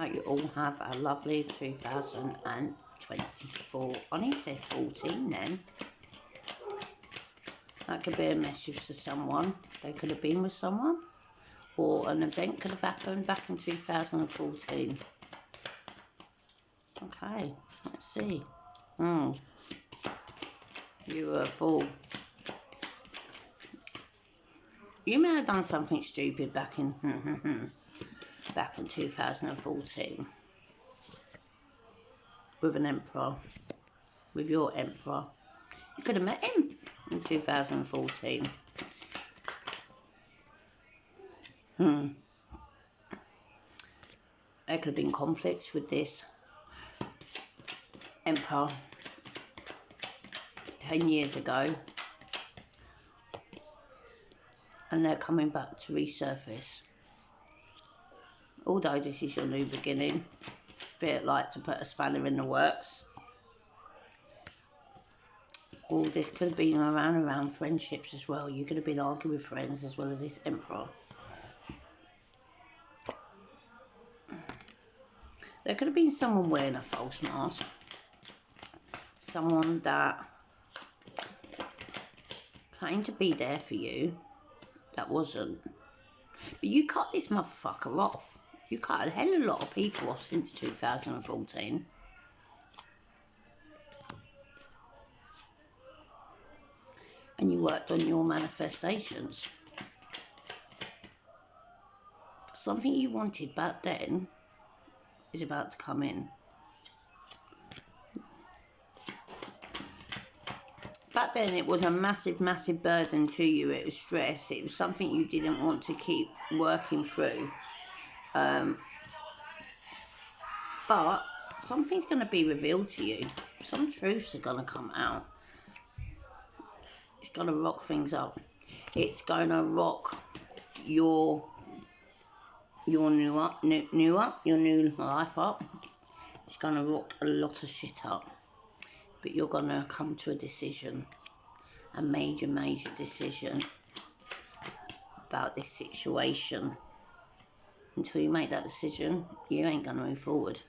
hope you all have a lovely 2024. I only said 14 then. That could be a message to someone. They could have been with someone. Or an event could have happened back in 2014. Okay, let's see. You were a fool. You may have done something stupid back in 2014 with an emperor, with your emperor. You could have met him in 2014. There could have been conflicts with this emperor 10 years ago, and they're coming back to resurface. Although this is your new beginning, Spirit like to put a spanner in the works. All this could have been around friendships as well. You could have been arguing with friends as well as this emperor. There could have been someone wearing a false mask. Someone that claimed to be there for you that wasn't. But you cut this motherfucker off. You cut a hell of a lot of people off since 2014. And you worked on your manifestations. Something you wanted back then is about to come in. Back then it was a massive, massive burden to you. It was stress. It was something you didn't want to keep working through. But something's going to be revealed to you. Some truths are going to come out. It's going to rock things up. It's going to rock your new life up. It's going to rock a lot of shit up. But you're going to come to a decision, a major, major decision about this situation. Until you make that decision, you ain't going to move forward.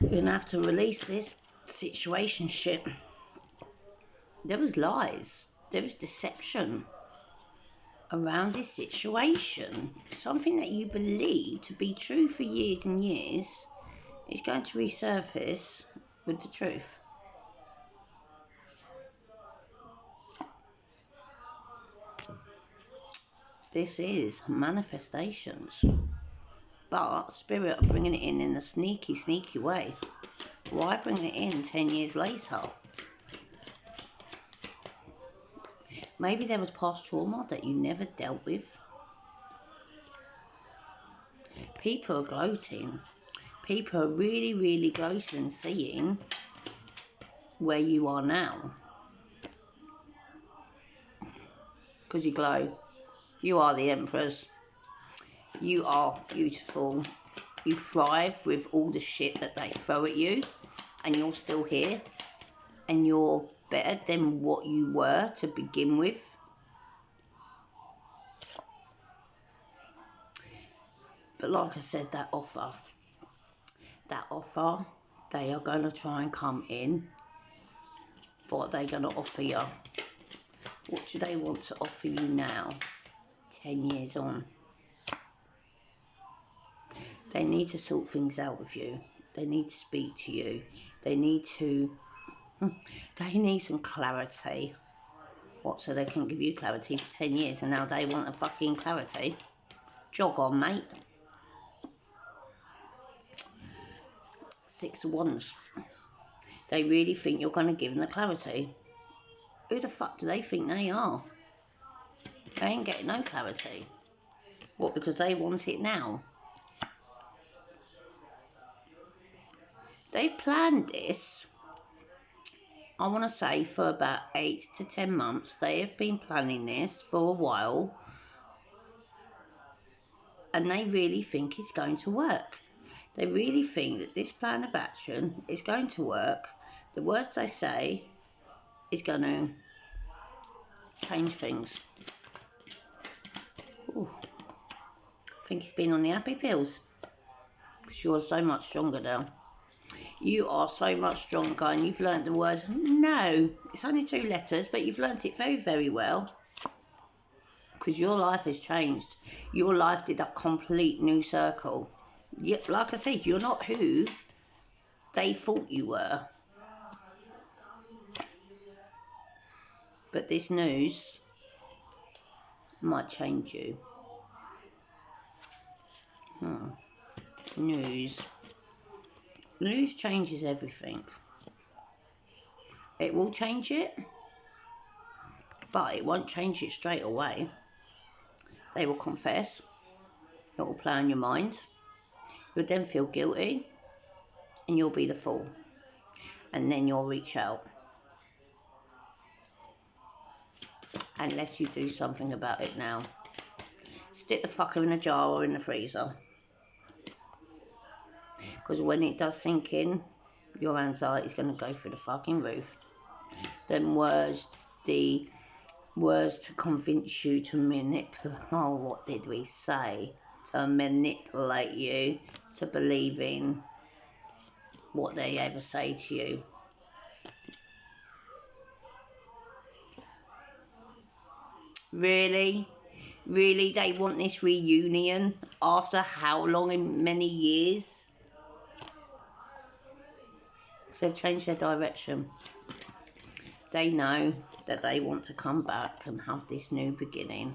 You're going to have to release this situationship. There was lies. There was deception around this situation. Something that you believed to be true for years and years is going to resurface with the truth. This is manifestations. But Spirit are bringing it in a sneaky, sneaky way. Why bring it in 10 years later? Maybe there was past trauma that you never dealt with. People are gloating. People are really, really gloating, seeing where you are now. Because you glow. You are the emperors. You are beautiful. You thrive with all the shit that they throw at you. And you're still here. And you're better than what you were to begin with. But like I said, that offer, they are going to try and come in. What are they going to offer you? What do they want to offer you now, 10 years on? They need to sort things out with you. They need to speak to you. They need some clarity. What, so they can give you clarity for 10 years and now they want a fucking clarity? Jog on, mate. 6 of Wands. They really think you're going to give them the clarity. Who the fuck do they think they are? They ain't getting no clarity. What, because they want it now? They've planned this, I want to say, for about 8 to 10 months. They have been planning this for a while. And they really think it's going to work. They really think that this plan of action is going to work. The words they say is going to change things. Ooh. I think he's been on the happy pills. Because you're so much stronger now. You are so much stronger, and you've learned the word no. It's only 2 letters, but you've learned it very, very well. Because your life has changed. Your life did a complete new circle. Like I said, you're not who they thought you were. But this news might change you. News. News changes everything. It will change it, but it won't change it straight away. They will confess. It will play on your mind. You'll then feel guilty, and you'll be the fool. And then you'll reach out. Unless you do something about it now. Stick the fucker in a jar or in the freezer. Because when it does sink in, your anxiety's going to go through the fucking roof. Then the words to convince you to manipulate. Oh, what did we say? To manipulate you to believing what they ever say to you. Really? Really, they want this reunion after how long in many years? So they've changed their direction. They know that they want to come back and have this new beginning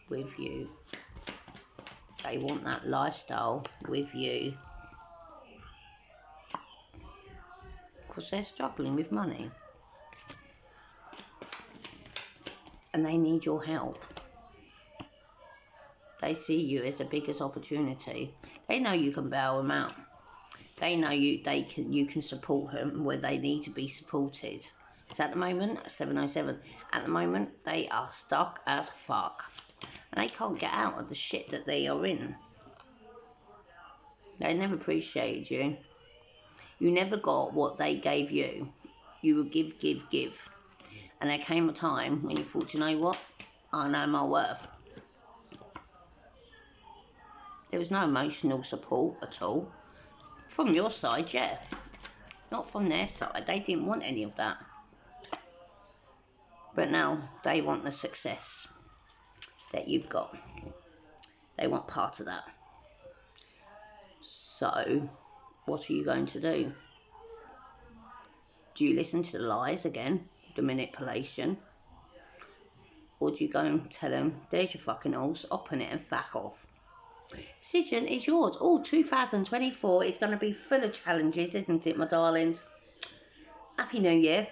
with you. They want that lifestyle with you. Because they're struggling with money. And they need your help. They see you as the biggest opportunity. They know you can bail them out. They know you can support them where they need to be supported. So at the moment, 707, at the moment, they are stuck as fuck. And they can't get out of the shit that they are in. They never appreciated you. You never got what they gave you. You would give. And there came a time when you thought, you know what? I know my worth. There was no emotional support at all. From your side, yeah. Not from their side. They didn't want any of that. But now they want the success that you've got. They want part of that. So, what are you going to do? Do you listen to the lies again? The manipulation? Or do you go and tell them, there's your fucking horse, open it and fuck off? Decision is yours. Oh, 2024 is going to be full of challenges, isn't it, my darlings? Happy New Year.